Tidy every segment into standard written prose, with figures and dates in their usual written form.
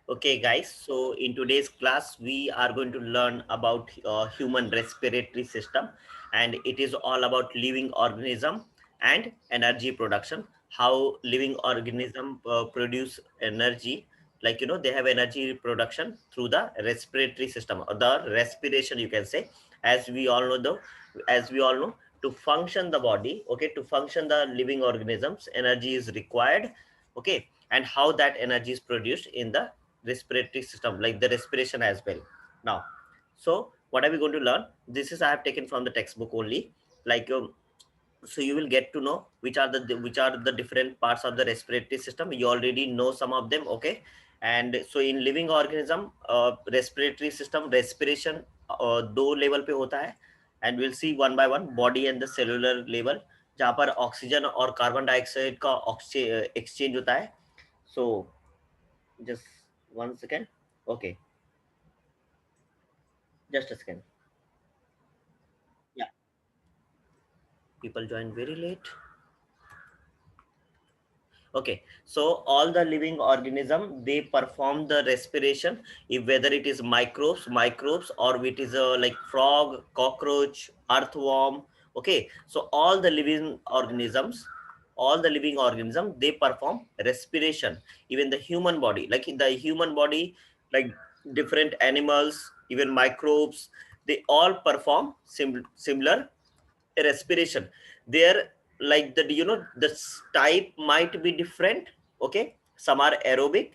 Okay, guys. So in today's class, we are going to learn about human respiratory system, and it is all about living organism and energy production. How living organism produce energy, like they have energy production through the respiratory system or the respiration, you can say. As we all know, to function the body, okay, to function the living organisms, energy is required. Okay, and how that energy is produced in the respiratory system, like the respiration as well. Now, so what are we going to learn? This is I have taken from the textbook only. Like so you will get to know which are the different parts of the respiratory system. You already know some of them, okay? And so in living organism, respiratory system respiration दो level पे होता है, and we'll see one by one body and the cellular level, जहाँ पर oxygen और carbon dioxide का exchange होता है. So just one second. Okay, just a second. Yeah, people join very late. Okay, so all the living organism, they perform the respiration, if whether it is microbes, or it is like frog, cockroach, earthworm. Okay, so all the living organism, they perform respiration. Even the human body, like in the human body, like different animals, even microbes, they all perform similar respiration. They're like the the type might be different. Okay, some are aerobic,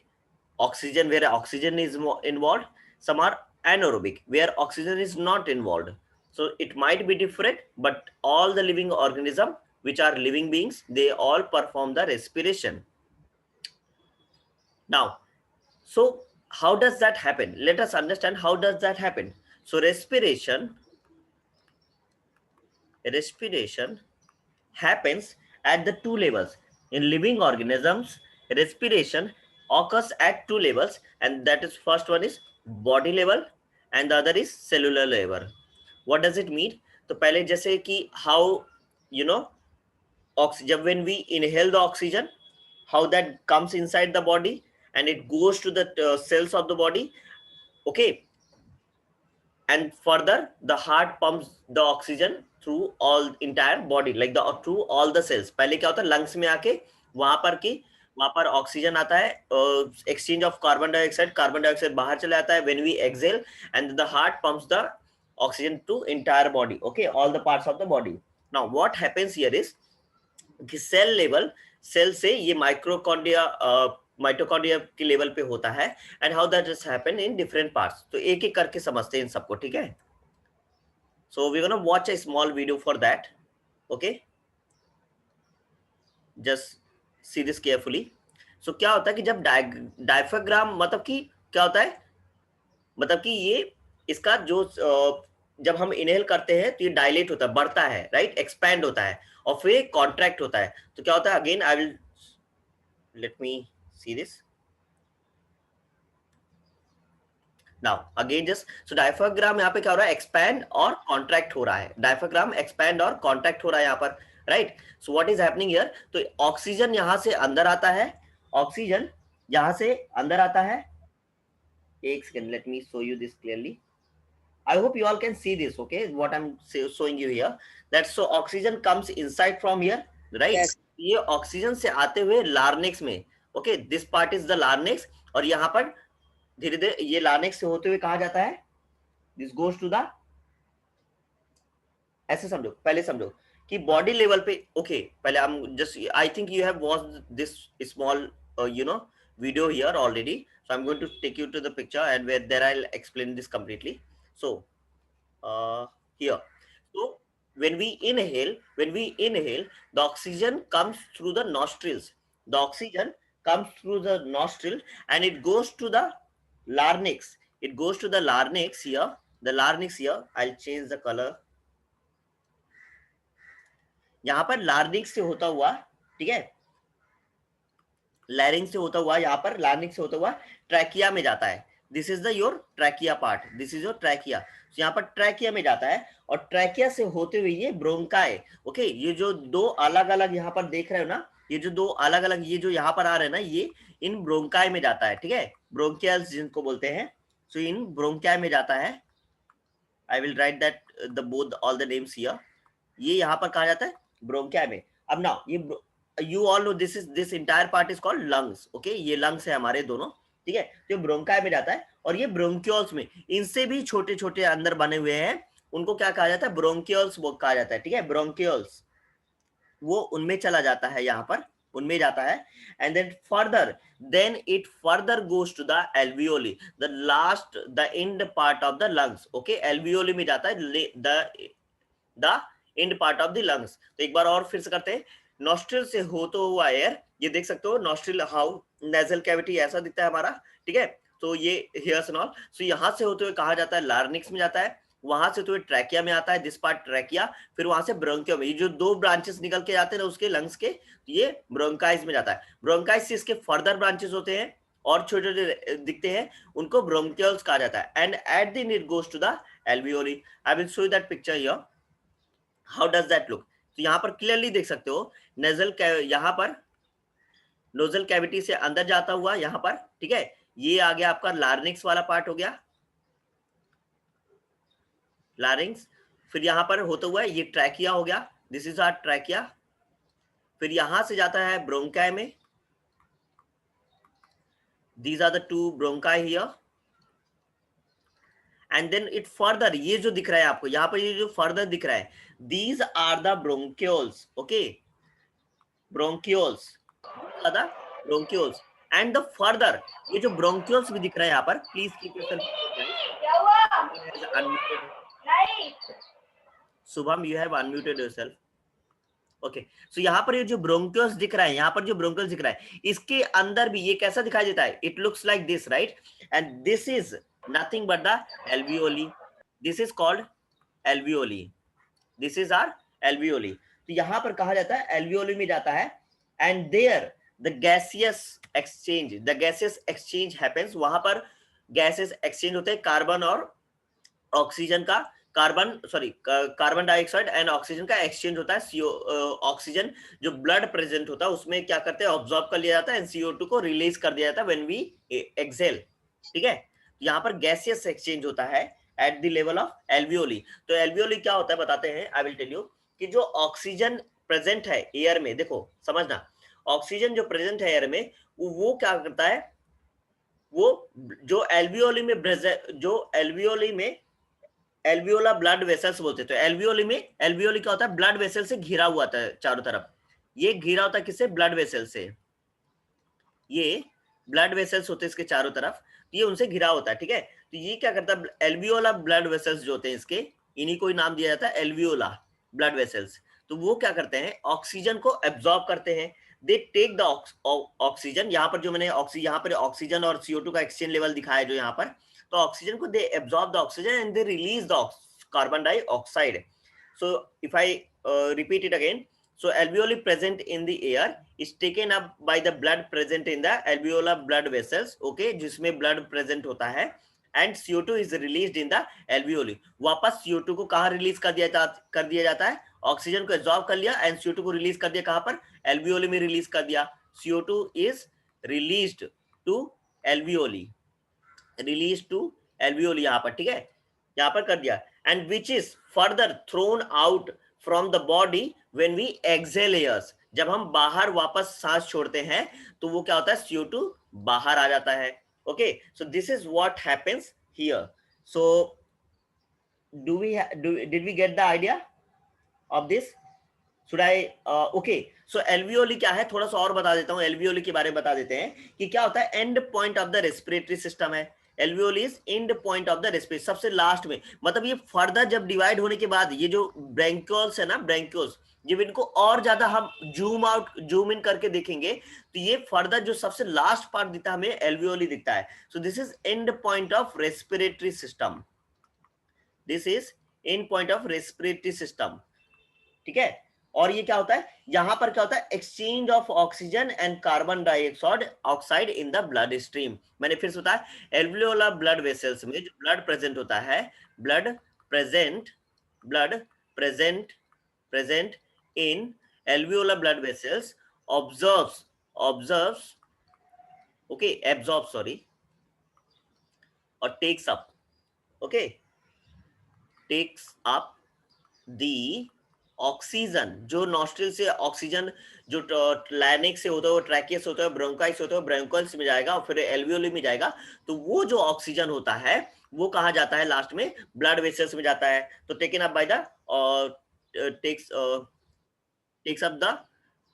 oxygen, where oxygen is involved. Some are anaerobic, where oxygen is not involved. So it might be different, but all the living organism, which are living beings, they all perform the respiration. Now, so how does that happen? Let us understand how does that happen. So respiration happens at the two levels. In living organisms, respiration occurs at two levels, and that is first one is body level and the other is cellular level. What does it mean? तो पहले जैसे कि how you know oxygen, when we inhale the oxygen, how that comes inside the body and it goes to the cells of the body. Okay, and further the heart pumps the oxygen through all entire body, like the through all the cells. पहले क्या होता है, lungs में आके वहां पर की वहां पर ऑक्सीजन आता है, एक्सचेंज ऑफ कार्बन डाइऑक्साइड बाहर चले आता है when we exhale, and the heart pumps the oxygen to entire body, okay, all the parts of the body. Now what happens here is कि सेल लेवल, सेल से ये mitochondria के level पे होता है, and how that is happen in different parts. तो एक एक करके समझते हैं इन सबको, ठीक है? So we gonna watch a small video for that. Okay, just see this carefully. So क्या होता है कि जब डायफ्राग्राम, मतलब कि क्या होता है, मतलब कि ये इसका जो जब हम इनहेल करते हैं तो ये डायलेट होता है, बढ़ता है, राइट, एक्सपैंड होता है, और फिर कॉन्ट्रैक्ट होता है. तो क्या होता है, again I will let me see this now again. Just so diaphragm यहाँ पे क्या हो रहा है, expand और contract हो रहा है. diaphragm expand और contract हो रहा है यहाँ पर, right? So what is happening here? तो ऑक्सीजन यहाँ से अंदर आता है, ऑक्सीजन यहाँ से अंदर आता है. एक second, let me show you this clearly. I hope you all can see this, okay, what I'm showing you here. That so oxygen comes inside from here, right? Yes. ये ऑक्सीजन से आते हुए लार्नेक्स में, okay, this part is the larynx, और यहाँ पर धीरे धीरे ये लार्नेक्स से होते हुए कहा जाता है, दिस गोज टू द, ऐसे समझो, पहले समझो कि बॉडी लेवल पे, ओके, पहले हम just, I think you have watched this small video here already, so I'm going to take you to the picture, and where there I'll explain this completely. So here, so when we inhale, the oxygen comes through the nostrils. The oxygen comes through the nostril and it goes to the larynx. It goes to the larynx here. The larynx here, I'll change the color. यहाँ पर लार्निक्स से होता हुआ, ठीक है, larynx से होता हुआ, यहाँ पर लार्निक्स से होता हुआ ट्रैकिया में जाता है. This is the your trachea part, this is your trachea. यहाँ पर ट्रैकिया में जाता है, और ट्रैकिया से होते हुए ये ब्रोंकाई. ओके, ये जो दो अलग अलग यहाँ पर देख रहे हो ना, ये जो दो अलग अलग ये जो यहाँ पर आ रहे हैं ना, ये इन ब्रोंकाई में जाता है, ठीक है, ब्रोंकियल्स जिनको बोलते हैं, सो इन ब्रोंकाई में जाता है। आई will right that the both all the names here. ये यहाँ पर कहा जाता है ब्रोंकाई में। अब ना ये you all know this entire part is called lungs, okay, ये लंग्स है हमारे दोनों, ठीक है। तो ये ब्रोंकाई में जाता है, और ये ब्रोंक्यूल्स में, इनसे भी छोटे छोटे अंदर बने हुए हैं, उनको क्या कहा जाता है, ब्रोंक्यूल्स वो कहा जाता है, ठीक है, ब्रोंक्यूल्स, वो उनमें चला जाता है, यहाँ पर उनमें जाता है। And then it further goes to the alveoli, the last the end part of the lungs, okay, alveoli में जाता है the end part of the lungs. तो एक बार और फिर से करते हैं। नॉस्ट्रिल से होता हुआ एयर, ये देख सकते हो नॉस्ट्रिल, हाउ नेजल कैविटी ऐसा दिखता है हमारा, ठीक है। तो ये हियर्स एंड ऑल, सो यहाँ से होते हुए कहा जाता है लार्निक्स में जाता है, वहां से तो ट्रैकिया में आता है, दिस पार्ट ट्रैकिया, फिर वहां से ब्रोंकियो में, ये जो दो ब्रांचेस निकल के जाते हैं ना उसके लंग्स के, ये ब्रोंकाइज में जाता है। ब्रोंकाइज से इसके फर्दर ब्रांचेस होते हैं और छोटे छोटे दिखते हैं, उनको ब्रोंकियल्स कहा जाता है। And at the end it goes to the alveoli. I will show you that picture here, how does that look. तो यहाँ पर क्लियरली देख सकते हो नेजल, यहाँ पर नोजल कैविटी से अंदर जाता हुआ यहाँ पर, ठीक है, ये आ गया आपका लार्निक्स वाला पार्ट हो गया, लारिंग्स। फिर यहाँ पर होता हुआ ये ट्रैकिया हो गया, दिस इज आर ट्रैकिया। फिर यहां से जाता है ब्रोंकाई में, these are the two bronchi here. And then it further, ये जो दिख रहा है आपको यहाँ पर, ये जो फर्दर दिख रहा है, these are the bronchioles, okay, bronchioles, bronchioles. And the further, ये जो ब्रोंक्यूल्स भी दिख रहा है यहाँ पर, please keep yourself unmuted. Shubham, you have unmuted yourself, okay. So यहाँ पर ये जो ब्रोंक्यूल्स दिख रहा है, यहाँ पर जो ब्रोंक्यूल्स दिख रहा है, इसके अंदर भी ये कैसा दिखाई देता है, it looks like this, right. And this is nothing but the alveoli, this is called alveoli, this is our alveoli. तो यहाँ पर कहा जाता है एल्वियोली में जाता है। And there the gaseous exchange happens, वहां पर गैसेस एक्सचेंज होते हैं, कार्बन और ऑक्सीजन का, कार्बन डाइऑक्साइड एंड ऑक्सीजन का एक्सचेंज होता है। ऑक्सीजन जो ब्लड प्रेजेंट होता है उसमें क्या करते हैं, ऑब्जॉर्ब कर लिया जाता है, एंड CO2 को रिलीज कर दिया जाता है व्हेन वी एक्सेल, ठीक है। यहाँ पर गैसियस एक्सचेंज होता है at the level of alveoli. तो एल्वियोली क्या होता है बताते हैं, आई विल टेल यू, कि जो ऑक्सीजन प्रेजेंट है एयर में, देखो समझना, ऑक्सीजन जो प्रेजेंट है एयर में, वो क्या करता है, वो जो एल्वियोली में एल्वियोला ब्लड वेसल्स बोलते हैं। तो एल्वियोली में, एल्वियोली क्या होता है, ब्लड वेसल से घिरा हुआ था चारों तरफ, ये घिरा होता है किससे, ब्लड वेसल से, ये ब्लड वेसल्स होते हैं इसके चारों तरफ, ये उनसे घिरा होता है, ठीक है। तो ये क्या करता है, एल्वियोला ब्लड वेसल्स जो होते हैं इसके, इन्हीं को ही नाम दिया जाता है एल्वियोला ब्लड वेसल्स। तो वो क्या करते हैं, ऑक्सीजन को एब्जॉर्ब करते हैं, दे टेक द ऑक्सीजन, यहाँ पर जो मैंने यहाँ पर ऑक्सीजन और CO2 का एक्सचेंज लेवल दिखाया जो यहाँ पर, तो ऑक्सीजन को दे absorb the oxygen and they release the carbon dioxide. So if I repeat it again, so alveoli present in the air is taken up by the blood present in the alveolar blood vessels, okay, जिसमें blood present होता है, and CO2 is released in the alveoli। वापस CO2 को कहाँ release कर दिया जाता है, ऑक्सीजन को एब्जॉर्ब कर लिया एंड CO2 को रिलीज कर दिया, कहाँ पर, एल्वियोली में रिलीज कर दिया। CO2 is released to alveoli, released to alveoli यहाँ पर, ठीक है, यहाँ पर कर दिया। and which is further thrown out from the body when we exhale airs, जब हम बाहर वापस सांस छोड़ते हैं तो वो क्या होता है, CO2 बाहर आ जाता है, okay. So this is what happens here. So did we get the idea of this? Should I okay, so alveoli क्या है, थोड़ा सा और बता देता हूँ, alveoli के बारे में बता देते हैं कि क्या होता है, and point of the respiratory system है, alveoli is and point of the respiratory, सबसे लास्ट में, मतलब ये फर्दर जब डिवाइड होने के बाद, ये जो ब्रैंक्यूल्स है ना, ब्रैंक्यूल्स, जब इनको और ज्यादा हम जूम इन करके देखेंगे तो ये फर्दर जो सबसे लास्ट पार्ट दिखता है हमें, एल्वियोली दिखता है। सो this is and point of respiratory system, this is and point of respiratory system, ठीक है। और ये क्या होता है, यहां पर क्या होता है, exchange of oxygen and carbon dioxide in the blood stream. मैंने फिर से बताया, एल्वियोला ब्लड वेसल्स में जो ब्लड प्रेजेंट होता है, blood present in alveoli blood vessels, observes okay, absorb sorry, और takes up, okay, takes up the oxygen, जो नॉस्ट्रिल से ऑक्सीजन जो लाइनिक्स से होता है, वो ट्रैकियस होता है, ब्रोंकाइस होता है, ब्रोंकोल्स में जाएगा और फिर एल्वियोली में जाएगा। तो वो जो ऑक्सीजन होता है वो कहाँ जाता है? लास्ट में ब्लड वेसल्स में जाता है। तो taken up by the takes up the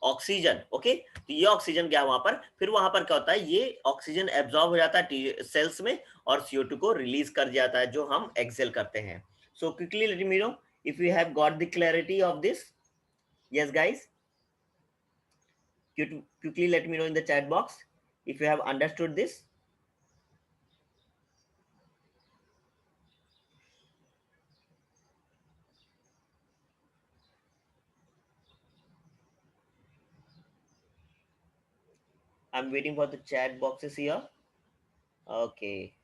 oxygen, okay. तो ये ऑक्सीजन गया वहां पर, फिर वहां पर क्या होता है? ये ऑक्सीजन एब्जॉर्ब हो जाता है सेल्स में और CO2 को रिलीज कर दिया जाता है, जो हम एक्सेल करते हैं। So quickly let me no if you have got the clarity of this. Yes guys, quickly let me know in the chat box if you have understood this. I'm waiting for the chat boxes here. Okay,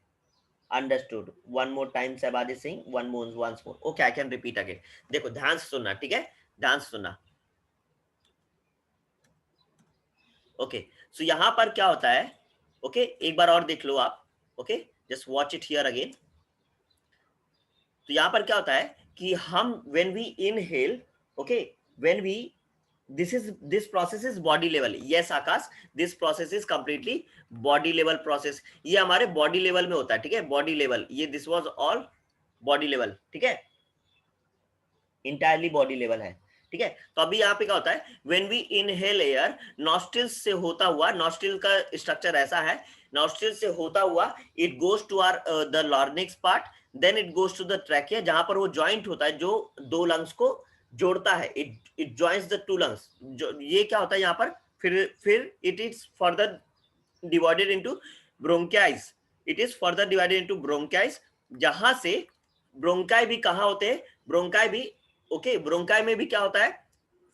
understood. One more time Sabad is saying once more. Okay, I can repeat again. देखो ध्यान से सुनना, ठीक है? ध्यान से सुनना। Okay, so यहाँ पर क्या होता है? ओके, एक बार और देख लो आप। Okay, just watch it here again. तो यहाँ पर क्या होता है कि हम when we inhale, okay, when we this process is body level. Yes Aakash, this process is completely body level process. ये हमारे body level में होता है, ठीक है? body level, ये this was all body level, ठीक है? entirely body level है, ठीक है? तो अभी यहाँ पे क्या होता है? when we inhale air, nostrils से होता हुआ, nostril का स्ट्रक्चर ऐसा है, nostril से होता हुआ it goes to our the larynx part, then it goes to the trachea, जहां पर वो joint होता है जो दो lungs को जोड़ता है, it joins the two lungs। जो ये क्या होता है यहाँ पर? फिर it is further divided into bronchies, it is further divided into bronchies, जहां से ब्रोंकाई भी कहाँ होते हैं? ब्रोंकाई भी, ओके, ब्रोंकाई में भी क्या होता है?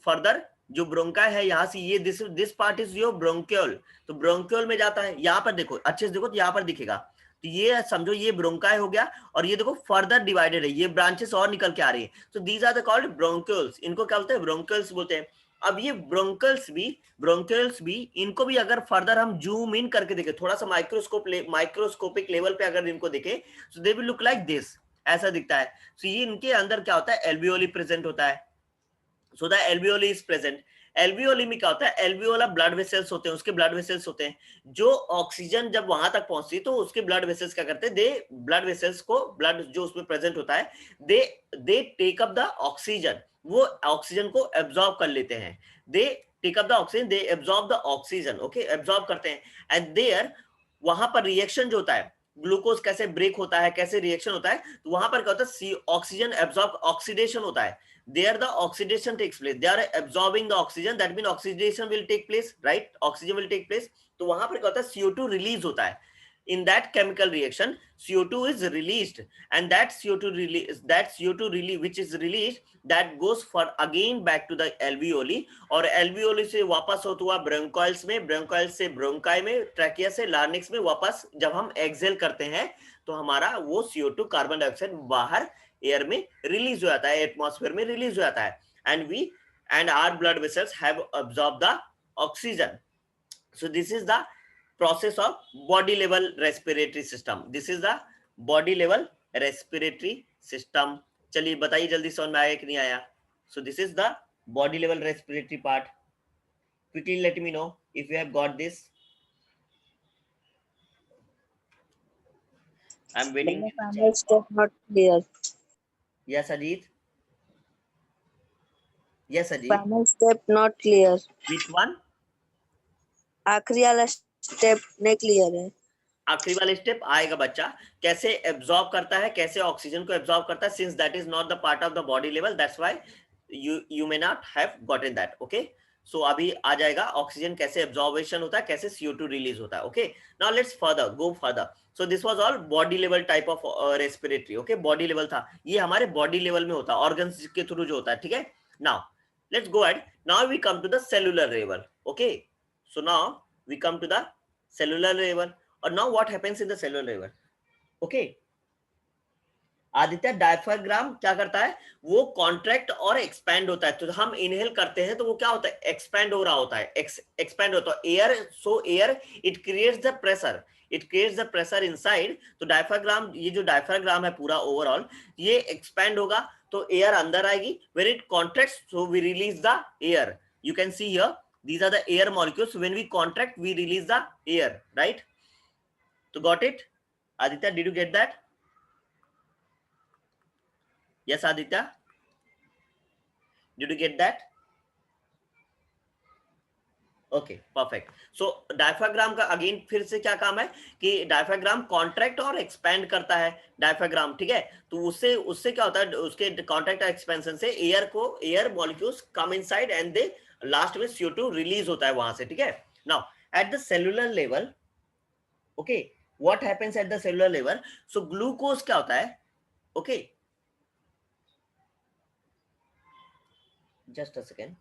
फर्दर जो ब्रोंकाई है यहाँ से, ये this part is your bronchiole, तो ब्रोंकियोल में जाता है। यहाँ पर देखो, अच्छे से देखो तो यहाँ पर दिखेगा, तो ये समझो ये ब्रोंकाई हो गया, और ये देखो फर्दर डिवाइडेड है, ये ब्रांचेस और निकल के आ रही है। तो these are the called bronchioles, इनको क्या बोलते हैं? ब्रोंकियोल्स बोलते हैं। अब ये ब्रोंकियोल्स भी इनको भी अगर फर्दर हम जूम इन करके देखें, थोड़ा सा माइक्रोस्कोपिक लेवल पे अगर इनको देखें, so they will look like this, ऐसा दिखता है। सो ये इनके अंदर क्या होता है? एल्वियोली प्रेजेंट होता है। So the alveoli is present. Alveoli में क्या होता है? एल्वियोला ब्लड वेसल्स होते हैं, उसके ब्लड वेसल्स होते हैं, जो ऑक्सीजन जब वहां तक पहुंचती तो उसके ब्लड वेसल्स क्या करते हैं? दे ब्लड वेसल्स को, ब्लड जो उसमें प्रेजेंट होता है, they they take up the oxygen, वो ऑक्सीजन को एब्जॉर्ब कर लेते हैं। They take up the oxygen, they absorb the oxygen, okay, absorb करते हैं। एंड देयर वहां पर रिएक्शन जो होता है, ग्लूकोज कैसे ब्रेक होता है, कैसे रिएक्शन होता है, तो वहां पर क्या होता है? ऑक्सीजन एब्जॉर्ब, ऑक्सीडेशन होता है। There the oxidation takes place, they are absorbing the oxygen, that means oxidation will take place, right? Oxygen will take place। तो वहां पर क्या होता है? CO2 रिलीज होता है। in that chemical reaction CO2 is released, and that CO2 release which is released, that goes for again back to the alveoli, और alveoli से वापस होता हुआ ब्रोंकोइल्स में, ब्रोंकोइल्स से ब्रोंकाई में, ट्रैकिया से लार्निक्स में वापस जब हम एक्सेल करते हैं तो हमारा वो CO2 कार्बन डाइऑक्साइड बाहर एयर में रिलीज हो जाता है, एटमॉस्फेयर में रिलीज हो जाता है, and our blood vessels have absorb the oxygen. So this is the process of body level respiratory system, this is the body level respiratory system। चलिए बताइए जल्दी, समझ में आया कि नहीं आया? so this is the body level respiratory part, quickly let me know if you have got this। I'm waiting। Final step not clear. yes Ajit, yes Ajit, Final step not clear. which one? आखिरी वाला step नहीं clear है। आखिरी वाला step आएगा बच्चा, कैसे absorb करता है, कैसे ऑक्सीजन को एब्जॉर्ब करता है, since that is not the part of the body level, that's why you may not have gotten that, okay. So अभी आ जाएगा ऑक्सीजन कैसे एब्जॉर्बेशन होता है, कैसे CO2 रिलीज होता है, okay. Now let's further go further. So this was all body level type of respiratory, okay, body level था, ये हमारे बॉडी लेवल में होता है, ऑर्गन्स के थ्रू जो होता है, ठीक है। Now let's go at, now we come to the cellular level, okay. So now we come to the cellular level. और now what happens in the cellular level, okay, Aditya diaphragm क्या करता है, वो कॉन्ट्रैक्ट और एक्सपैंड होता है। तो हम इनहेल करते हैं तो वो क्या होता है, एक्सपैंड हो रहा होता है, एक्सपैंड होता है air, so air it creates the pressure, it creates the pressure inside. तो डायफ्राग्राम, ये जो डायफ्राग्राम है पूरा ओवरऑल, ये एक्सपैंड होगा तो एयर अंदर आएगी। When it contracts so we release the air. You can see here these are the air molecules. When we contract we release the air, right? So got it, Aditya? Did you get that? Yes, Aditya, did you get that? Okay perfect. So diaphragm का again फिर से क्या काम है कि diaphragm contract और expand करता है डायफ्राग्राम, ठीक है। तो उससे उससे क्या होता है, उसके कॉन्ट्रैक्ट और एक्सपेंशन से air molecules come inside and they last में CO2 रिलीज होता है वहां से, ठीक है। Now at the cellular level, okay, what happens at the cellular level? So glucose क्या होता है, ओके, जस्ट अ सेकेंड,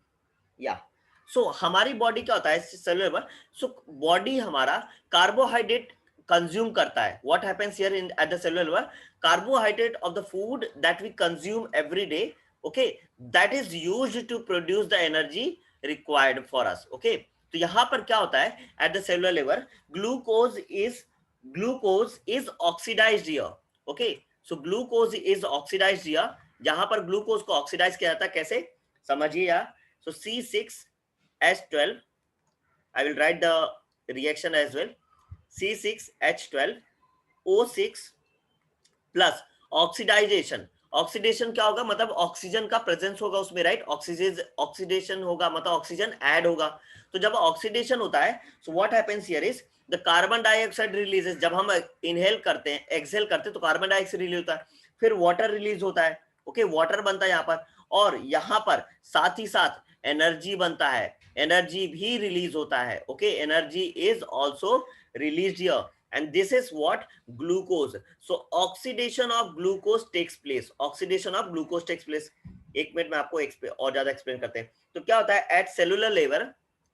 या सो हमारी बॉडी क्या होता है सेलुलर लेवल, सो बॉडी हमारा कार्बोहाइड्रेट कंज्यूम करता है। What happens here in at the cellular level? Carbohydrate of the food that we consume every day, okay, that is used to produce the energy required for us, okay. तो यहां पर क्या होता है at the cellular level, glucose is oxidised here, okay. So glucose is oxidised here, जहां पर glucose को oxidise किया जाता है, कैसे समझिए यार। so C6H12, I will write the reaction as well, C6H12O6 plus oxidisation. Oxidation क्या होगा, मतलब ऑक्सीजन का प्रेजेंस होगा उसमें, राइट। ऑक्सीडेशन होगा मतलब ऑक्सीजन ऐड होगा। तो जब ऑक्सीडेशन होता है, so what happens here is the carbon dioxide releases. जब हम इनहेल करते हैं, एक्सहेल करते हैं, तो कार्बन डाइऑक्साइड रिलीज होता है, फिर वाटर रिलीज होता है, ओके, वाटर बनता है यहाँ पर, और यहाँ पर साथ ही साथ एनर्जी बनता है, एनर्जी भी रिलीज होता है, okay, energy is also release here, and this is what glucose. So oxidation of glucose takes place, oxidation of glucose takes place। एक मिनट में आपको और ज्यादा एक्सप्लेन करते हैं। तो क्या होता है at cellular level,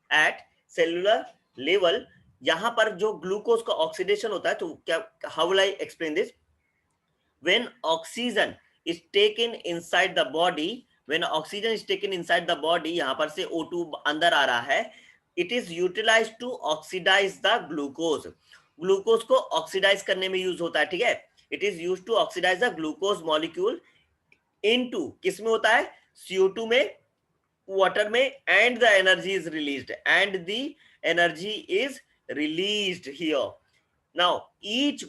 at cellular level यहां पर जो ग्लूकोज का ऑक्सीडेशन होता है, तो क्या, how will I explain this? when oxygen is taken inside the body, when oxygen is taken inside the body, यहां पर से O2 अंदर आ रहा है, it is utilized to oxidize the glucose। Glucose को ऑक्सीडाइज करने में यूज होता है, ठीक है। It is use to oxidise the glucose molecule into, किस में होता है, CO2 में, वाटर में, and the energy is released, and the energy is released here. Now each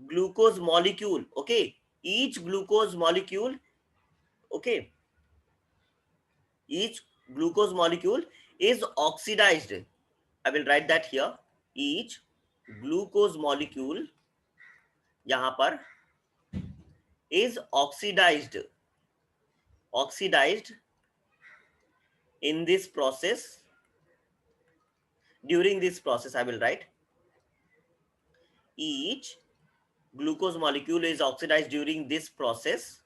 glucose molecule, okay, each glucose molecule, okay, each glucose molecule is oxidized। I will write that here, each glucose molecule यहां पर is oxidized in this process, during this process I will write each glucose molecule is oxidized during this process,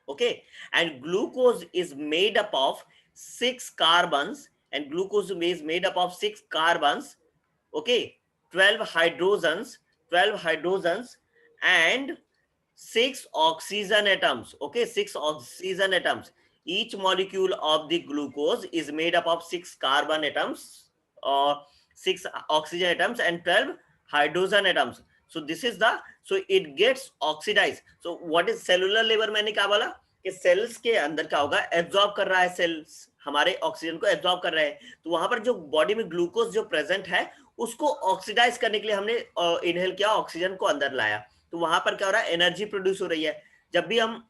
okay, and glucose is made up of 6 carbons, and glucose is made up of 6 carbons, okay, 12 hydrogens and 6 oxygen atoms, okay, 6 oxygen atoms। each molecule of the glucose is made up of 6 carbon atoms or 6 oxygen atoms and 12 hydrogen atoms। so this is the, so it gets oxidized। so what is cellular level? मैंने क्या बोला कि sales के अंदर क्या होगा, absorb कर रहा है, सेल्स हमारे ऑक्सीजन को एब्जॉर्ब कर रहे हैं, तो वहां पर जो बॉडी में ग्लूकोज जो प्रेजेंट है उसको ऑक्सीडाइज करने के लिए हमने इनहेल किया, ऑक्सीजन को अंदर लाया, तो वहां पर क्या हो रहा है, एनर्जी प्रोड्यूस हो रही है। जब भी हम,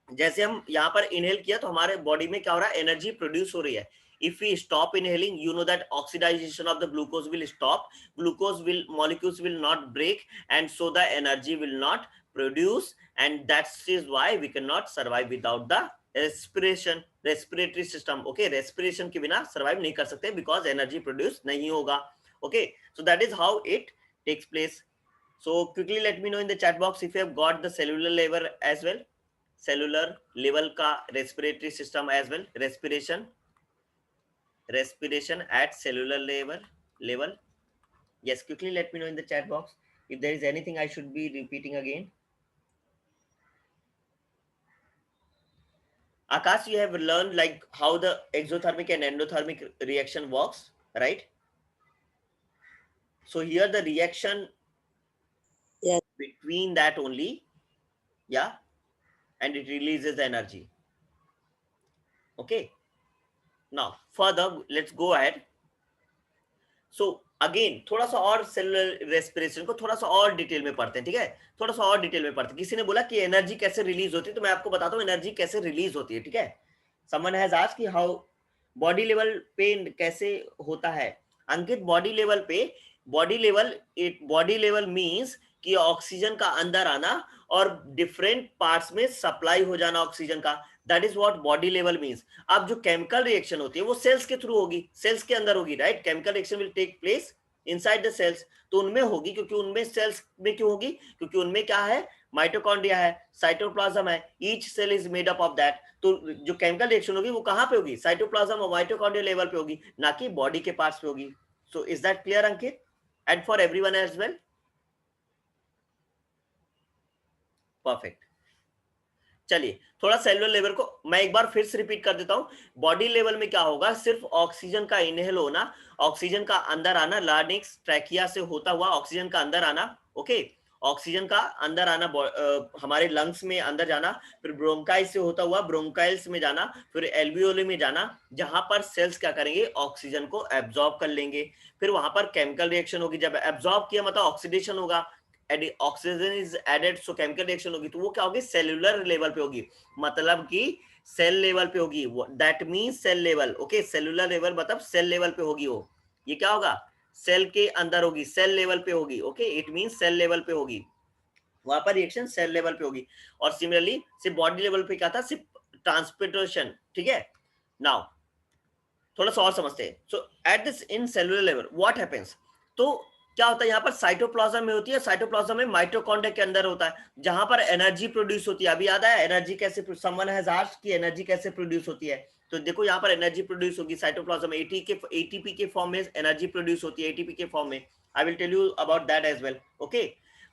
जैसे हम यहाँ पर इनहेल किया तो हमारे बॉडी में क्या हो रहा है, एनर्जी प्रोड्यूस हो रही है। if we stop inhaling, you know that oxidization of the glucose will stop, molecules will not break, and so the energy will not produce, and that is why we cannot survive without the respiratory system, okay, respiration के बिना survive नहीं कर सकते because energy produce नहीं होगा, okay। so that is how it takes place। so quickly let me know in the chat box if you have got the cellular level as well, cellular level का respiratory system as well, respiration at cellular level, yes, quickly let me know in the chat box If there is anything I should be repeating again. Akash, you have learned like how the exothermic and endothermic reaction works, right? So here the reaction Yes. between that only, yeah, and it releases the energy. Okay. Now further, let's go ahead. So again थोड़ा सा और cellular respiration को थोड़ा सा और detail में पढ़ते हैं, ठीक है? थोड़ा सा और डिटेल में पढ़ते हैं। किसी ने बोला कि एनर्जी कैसे रिलीज होती है, तो मैं आपको बताता हूँ एनर्जी कैसे रिलीज होती है, ठीक है? समवन हैज आस्क्ड कि हाउ बॉडी लेवल पे कैसे होता है। अंकित, बॉडी लेवल मींस कि ऑक्सीजन का अंदर आना और डिफरेंट पार्ट्स में सप्लाई हो जाना ऑक्सीजन का, that is what body level means. अब जो केमिकल रिएक्शन होती है वो सेल्स के थ्रू होगी, सेल्स के अंदर होगी, right? Chemical reaction will take place inside the cells, तो उनमें होगी, क्योंकि उनमें सेल्स में क्यों होगी? क्योंकि उनमें क्या है? माइटोकॉन्ड्रिया है, साइटोप्लाज्म है, each cell is made up of that. तो जो केमिकल रिएक्शन होगी वो कहां पे होगी? साइटोप्लाज्म और माइटोकॉन्ड्रिया लेवल पे होगी, ना कि बॉडी के पार्ट्स पे होगी। So is that clear Ankit? And for everyone as well? Perfect. चलिए थोड़ा सेलुलर लेवल को मैं एक बार फिर से रिपीट कर देता हूं। बॉडी लेवल में क्या होगा? सिर्फ ऑक्सीजन का इनहेल होना, ऑक्सीजन का अंदर आना, लारिंक्स ट्रैकिया से होता हुआ ऑक्सीजन का अंदर आना, ओके? ऑक्सीजन का अंदर आना, हमारे लंग्स में अंदर जाना, फिर ब्रोंकाइल्स से होता हुआ ब्रोंकाइल्स में जाना, फिर एल्वियोली में जाना, जहां पर सेल्स क्या करेंगे? ऑक्सीजन को एब्जॉर्ब कर लेंगे। फिर वहां पर केमिकल रिएक्शन होगी, जब एब्जॉर्ब किया मतलब ऑक्सीडेशन होगा, oxygen is added, so chemical reaction होगी, तो वो क्या होगी? सेलुलर लेवल पे होगी, मतलब कि सेल लेवल पे होगी। That means cell level, okay? Cellular level मतलब सेल लेवल पे होगी वो। ये क्या होगा? सेल के अंदर होगी, सेल लेवल पे होगी, okay? It means cell level पे होगी, वहां पर रिएक्शन सेल लेवल पे होगी। और सिमिलरली सिर्फ बॉडी लेवल पे क्या था? सिर्फ ट्रांसपोर्टेशन, ठीक है? नाउ थोड़ा सा और समझते हैं। So at this in cellular level what happens, तो क्या होता है? यहाँ पर साइटोप्लाज्म में होती है, साइटोप्लाज्म में माइटोकॉन्ड्रिया के अंदर होता है, जहां पर एनर्जी प्रोड्यूस होती है। अभी याद आया एनर्जी कैसे? समवन हैज आस्क्ड कि एनर्जी कैसे प्रोड्यूस होती है, तो देखो यहाँ पर एनर्जी प्रोड्यूस होगी साइटोप्लाज्म में, एटीपी के फॉर्म में एनर्जी प्रोड्यूस होती है, एटीपी के फॉर्म में। I will tell you about that as well, okay?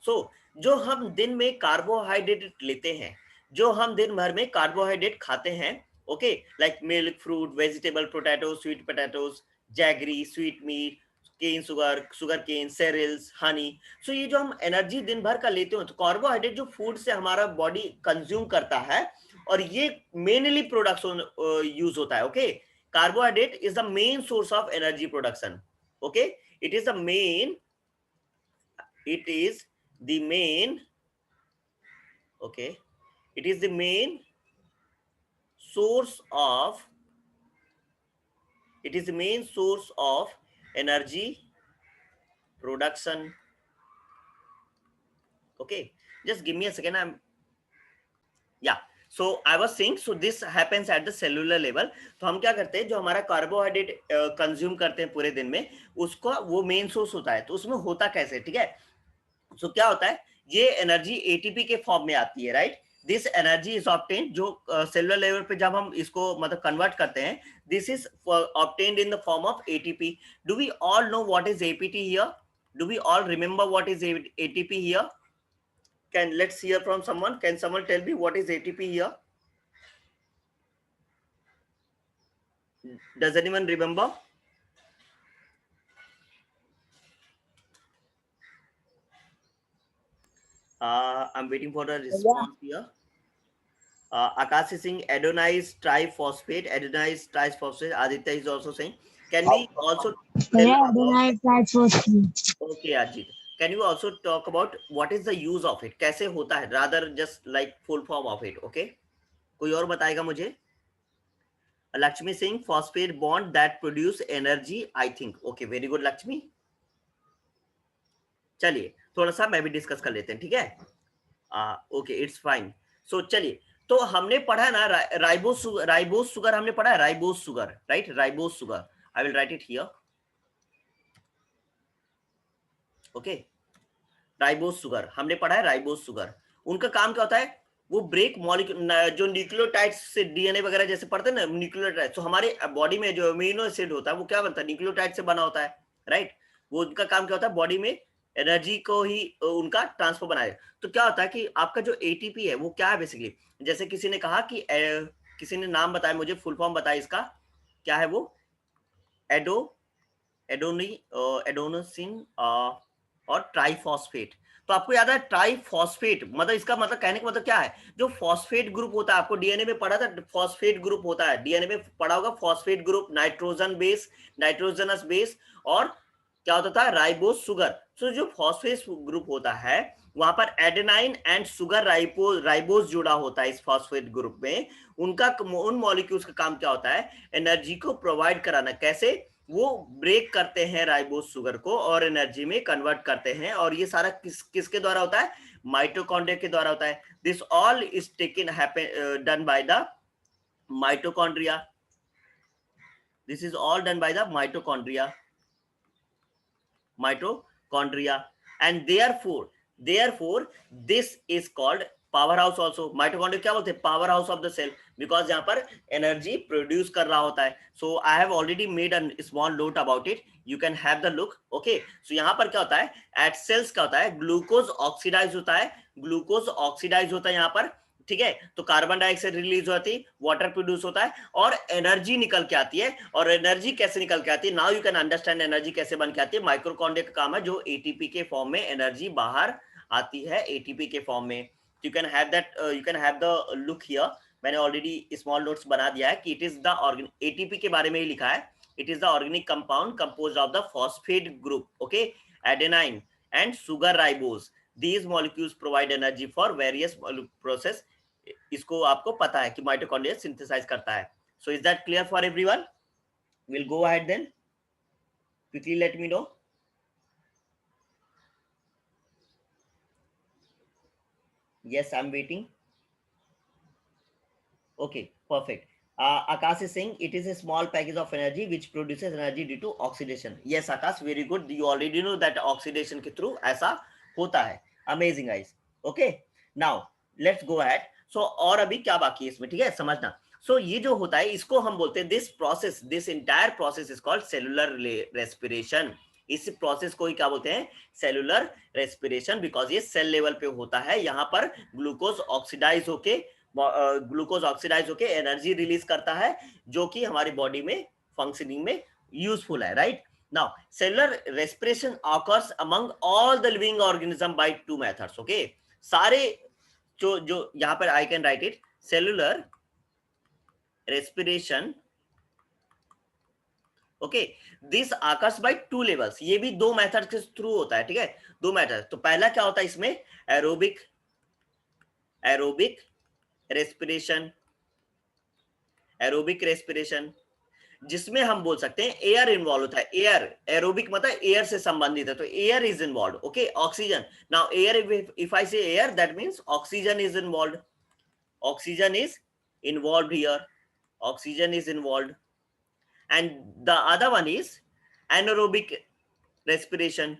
So जो हम दिन में कार्बोहाइड्रेट लेते हैं, जो हम दिन भर में कार्बोहाइड्रेट खाते हैं, okay, like milk, fruit, vegetable, potato, sweet potatoes, jaggery, sweet meat, cane sugar cane, cereals, honey. So ये जो हम एनर्जी दिन भर का लेते हो, तो कार्बोहाइड्रेट जो फूड से हमारा बॉडी कंज्यूम करता है, और ये मेनली प्रोडक्शन यूज होता है, okay? Carbohydrate is the main source of energy production, okay? It is the main, okay, it is the main source of energy production, okay? Just give me a second, so I was saying, so this happens at the cellular level। तो हम क्या करते हैं? जो हमारा carbohydrate consume करते हैं पूरे दिन में, उसका वो मेन सोर्स होता है। तो उसमें होता कैसे, ठीक है? सो क्या होता है? ये एनर्जी एटीपी के फॉर्म में आती है, right? This energy is obtained, जो सेलुलर लेवल पे जब हम इसको मतलब कन्वर्ट करते हैं, this is obtained in the form of ATP. Do we all know what is APT here? Do we all remember what is ATP here? Can let's hear from someone. Can someone tell me what is ATP here? Does anyone remember? I'm waiting for a response here. Akash is saying adenine triphosphate. Adenine triphosphate. Aditya is also saying. Can we also tell adenine triphosphate. Okay, Ajit. Can you also talk about what is the use of it? कैसे होता है? Rather just like full form of it. Okay. कोई और बताएगा मुझे? Lakshmi saying phosphate bond that produce energy, I think. Okay, very good, Lakshmi. चलिए थोड़ा सा मैं भी डिस्कस कर लेते हैं, ठीक है? Okay, it's fine. सो चलिए, तो हमने पढ़ा ना राइबोस सुगर हमने पढ़ा है, ribose sugar, right? Ribose sugar, I will right it here, okay? Ribose sugar हमने पढ़ा है, राइबोस सुगर। उनका काम क्या होता है? वो ब्रेक मॉलिक्यूल, जो न्यूक्लियोटाइड्स से डीएनए वगैरह जैसे पढ़ते हैं ना, न्यूक्लियोटाइड, तो हमारे बॉडी में जो अमीनो एसिड होता है वो क्या बनता है? न्यूक्लियोटाइड से बना होता है, राइट? वो उनका काम क्या होता है? बॉडी में एनर्जी को ही उनका ट्रांसफर बनाएगा। तो क्या होता है कि आपका जो एटीपी है वो क्या है बेसिकली, जैसे किसी ने कहा कि किसी ने नाम बताया मुझे, फुल फॉर्म बताया इसका, क्या है वो, एडो एडोनी एडोनोसिन और ट्राइफॉस्फेट। तो आपको याद है ट्राइफॉस्फेट मतलब इसका मतलब कहने का मतलब क्या है, जो फॉस्फेट ग्रुप होता है, आपको डीएनए में पढ़ा था फॉस्फेट ग्रुप होता है, डीएनए में पढ़ा होगा phosphate group, nitrogen base, nitrogenous base, और क्या होता था, राइबोस शुगर। तो जो फॉस्फेट ग्रुप होता है वहां पर एडेनाइन एंड शुगर राइबोस जुड़ा होता है इस फॉस्फेट ग्रुप में। उनका उन मॉलिक्यूल्स का काम क्या होता है, एनर्जी को प्रोवाइड कराना। कैसे, वो ब्रेक करते हैं राइबोस शुगर को और एनर्जी में कन्वर्ट करते हैं, और ये सारा किसके द्वारा होता है, माइटोकॉन्ड्रिया के द्वारा होता है। This all is taken done by the mitochondria, this is all done by the mitochondria, and therefore this is called powerhouse also. Mitochondria क्या बोलते हैं, powerhouse of the cell, because यहाँ पर energy produce कर रहा होता है। So I have already made a small note about it, you can have the look. Okay, so यहाँ पर क्या होता है, एट सेल्स क्या होता है, ग्लूकोज ऑक्सीडाइज होता है, ग्लूकोज ऑक्सीडाइज होता है यहाँ पर, ठीक है। तो कार्बन डाइऑक्साइड रिलीज होती है, वाटर प्रोड्यूस होता है, और एनर्जी निकल के आती है। और एनर्जी कैसे निकल के आती है, now you can understand energy कैसे बन के आती है। माइक्रोकॉन्ड्रिया का काम है जो एटीपी के फॉर्म में एनर्जी बाहर आती है, एटीपी के फॉर्म में। You can have that, you can have the look here, मैंने ऑलरेडी स्मॉल नोट्स बना दिया है कि it is the organic, ATP के बारे में ही लिखा है, it is the organic compound composed of the phosphate group, okay, adenine and sugar ribose. these molecules provide energy for various process। इसको आपको पता है कि माइटोकॉन्ड्रिया सिंथेसाइज करता है। So is that clear for everyone? Will go ahead then, quickly let me know. yes, I'm waiting. Okay, perfect. Akash is saying it is a small package of energy which produces energy due to oxidation. Yes Akash, very good, you already know that oxidation के through ऐसा होता है। Amazing guys. Okay, now let's go ahead. So और अभी क्या बाकी है इसमें, ठीक है, समझना। So ये जो होता है इसको हम बोलते हैं, this process, this entire process is called cellular respiration। इस प्रोसेस को ही क्या बोलते हैं, सेलुलर रेस्पिरेशन, बिकॉज ये सेल लेवल पे होता है। यहाँ पर ग्लूकोज ऑक्सीडाइज होके एनर्जी रिलीज करता है, जो कि हमारी बॉडी में फंक्शनिंग में यूजफुल है, right. Now cellular respiration occurs among all the living organism by two methods, okay. सारे जो यहाँ पर I can write it, cellular respiration, okay, this occurs by two levels, ये भी दो मेथड के थ्रू होता है, ठीक है, दो मेथड। तो पहला क्या होता है इसमें, एरोबिक रेस्पिरेशन, एरोबिक रेस्पिरेशन, जिसमें हम बोल सकते हैं एयर इन्वॉल्व होता है। एयर, एरोबिक मतलब एयर से संबंधित है, तो air is involve, okay. Oxygen, now air, if I say air that means oxygen is involve, oxygen is involve here, oxygen is involve. and the other one is anaerobic respiration,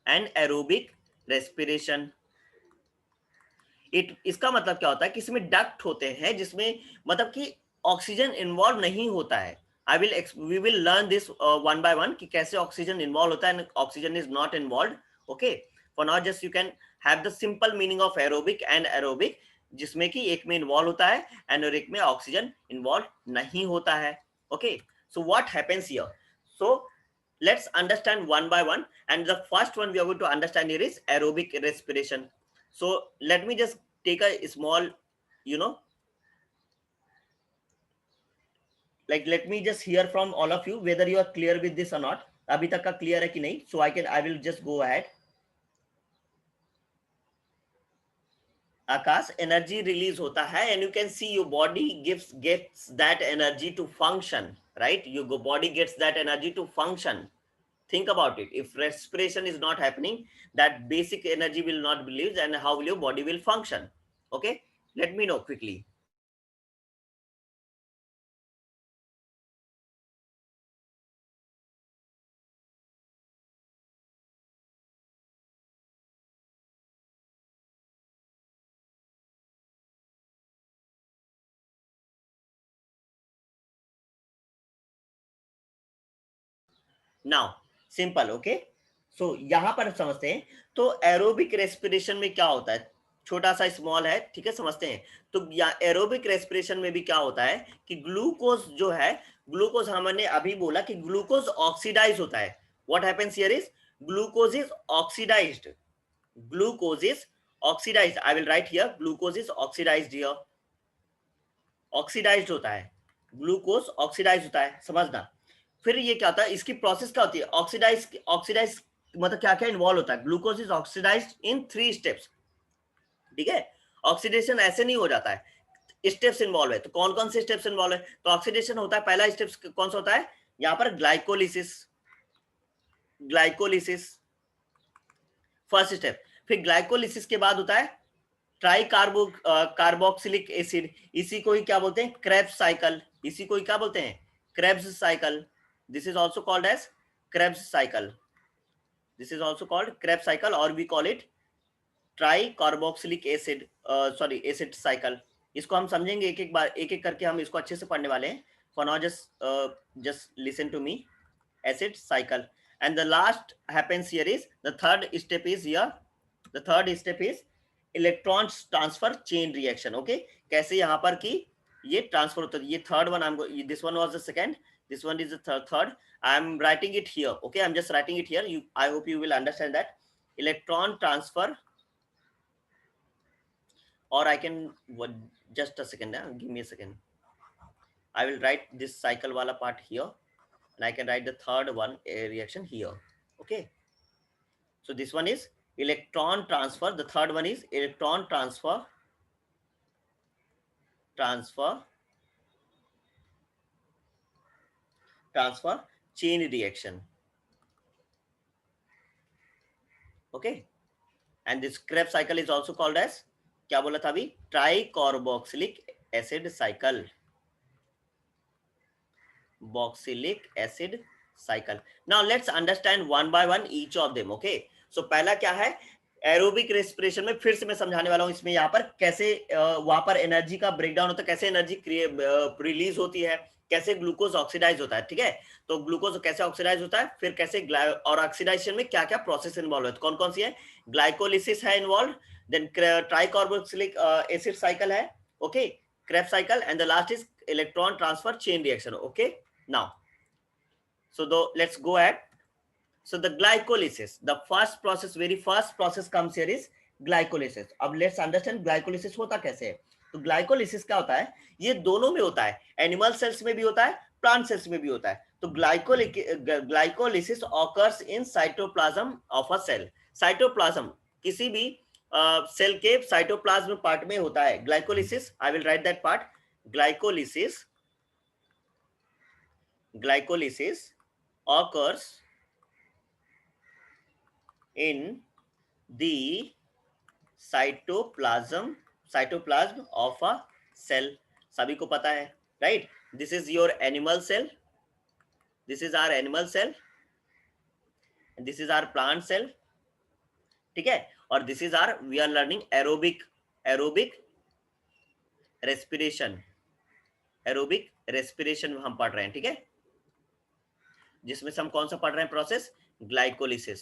and aerobic respiration। इसका मतलब क्या होता है कि इसमें duct होते हैं जिसमें मतलब कि ऑक्सीजन इन्वॉल्व नहीं होता है। We will learn this one by one कि कैसे ऑक्सीजन इन्वॉल्व होता है, oxygen is not involve, okay. For now just you can have the simple meaning of aerobic and aerobic, जिसमें कि एक में इन्वॉल्व होता है, एनोरिक में ऑक्सीजन इन्वॉल्व नहीं होता है, okay. So what happens here, so let's understand one by one, and the first one we are going to understand here is aerobic respiration। so let me just take a small, you know, like let me just hear from all of you whether you are clear with this or not। अभी तक का clear है कि नहीं, so I will just go ahead। Akash, energy release होता है and you can see your body gets that energy to function, right? Your body gets that energy to function। Think about it, if respiration is not happening, that basic energy will not be released, and how will your body will function, okay? Let me know quickly। Now simple, okay, सो यहाँ पर समझते हैं। तो aerobic respiration में क्या होता है, छोटा सा स्मॉल है, ठीक है, समझते हैं। तो एरोबिक रेस्पिरेशन में भी क्या होता है कि ग्लूकोज जो है, ग्लूकोज हमने अभी बोला कि ग्लूकोज ऑक्सीडाइज होता है। What happens here is glucose is oxidized, glucose is oxidized, I will write here glucose is oxidised here, oxidized होता है, ग्लूकोज ऑक्सीडाइज होता है, समझना। फिर ये क्या होता है, इसकी प्रोसेस क्या होती है, ऑक्सीडाइज, ऑक्सीडाइज मतलब क्या क्या इन्वॉल्व होता है, glucose is oxidized in 3 steps, ठीक है। ऑक्सीडेशन ऐसे नहीं हो जाता है, स्टेप्स इन्वॉल्व है। तो कौन कौन से स्टेप्स इन्वॉल्व है, तो ऑक्सीडेशन होता है, पहला स्टेप कौन सा होता है यहाँ पर, ग्लाइकोलिसिस, ग्लाइकोलिसिस फर्स्ट स्टेप। फिर ग्लाइकोलिसिस के बाद होता है ट्राई कार्बोक्सिलिक एसिड, इसी को ही क्या बोलते हैं, क्रेब्स साइकिल, इसी को ही क्या बोलते हैं, Krebs cycle. This is also called as Krebs cycle, this is also called Krebs cycle, और we call it tricarboxylic acid, sorry acid cycle. इसको हम समझेंगे एक एक बार, एक एक करके हम इसको अच्छे से पढ़ने वाले हैं। For now just listen to me, acid cycle, and the last happens here is the third step is here, the third step is electron transfer chain reaction, okay। कैसे यहाँ पर कि ये ट्रांसफर होता है, ये third one, this one was the second, this one is the third, I am writing it here, okay, I am just writing it here, I hope you will understand that electron transfer, or I can just a second, give me a second, I will write this cycle wala part here, and I can write the third one, a reaction here, okay। So this one is electron transfer, the third one is electron transfer, transfer chain reaction, okay। And this Krebs cycle is also called as, क्या बोला था अभी, tricarboxylic acid cycle, boxylic acid cycle। Now let's understand one by one each of them, okay। So पहला क्या है, aerobic respiration में फिर से मैं समझाने वाला हूं, इसमें यहाँ पर कैसे वहां पर एनर्जी का ब्रेकडाउन होता है, कैसे एनर्जी रिलीज होती है, कैसे ग्लूकोज ऑक्सीडाइज होता है, ठीक है। तो ग्लूकोज कैसे ऑक्सीडाइज होता है, फिर कैसे और ऑक्सीडाइजेशन में क्या क्या प्रोसेस इन्वॉल्व है, कौन कौन सी है, ग्लाइकोलिसिस है involve, then tricarboxylic acid cycle है, okay, Krebs cycle, and the last is electron transfer chain reaction, okay। Now so let's go ahead। So the glycolysis, the first process, very first process comes here is glycolysis। अब let's understand glycolysis होता कैसे है। तो glycolysis क्या होता है, ये दोनों में होता है, एनिमल सेल्स में भी होता है, प्लांट सेल्स में भी होता है। तो glycolysis occurs in cytoplasm of a cell, cytoplasm किसी भी सेल के साइटोप्लाज्म पार्ट में होता है glycolysis, I will right that part, glycolysis, glycolysis occurs in the cytoplasm of a cell, सभी को पता है, right। This is your animal cell, this is our animal cell, and this is our plant cell, ठीक है। और this is our, we are learning aerobic respiration, aerobic respiration हम पढ़ रहे हैं, ठीक है, जिसमें से हम कौन सा पढ़ रहे हैं process, glycolysis,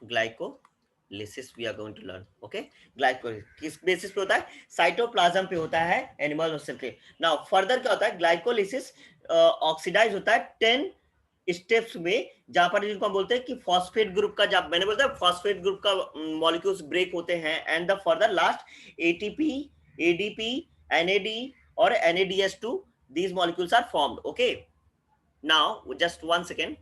glycolysis we are going to learn, okay. Glycolysis किस बेसिस पे होता है, साइटोप्लाज्म पे होता है एनिमल सेल के। नाउ फर्दर क्या होता है, ग्लाइकोलिसिस ऑक्सीडाइज होता है 10 स्टेप्स में, जहां पर जिनको हम बोलते हैं कि फॉस्फेट ग्रुप का, जब मैंने बोलता है फॉस्फेट ग्रुप का मॉलिक्यूल्स ब्रेक होते हैं, and the further last ATP, ADP, NAD और NADH2, these molecules are formed, okay। Now just one second,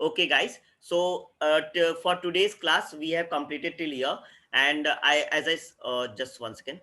Okay, guys. So for today's class, we have completed till here, and just 1 second.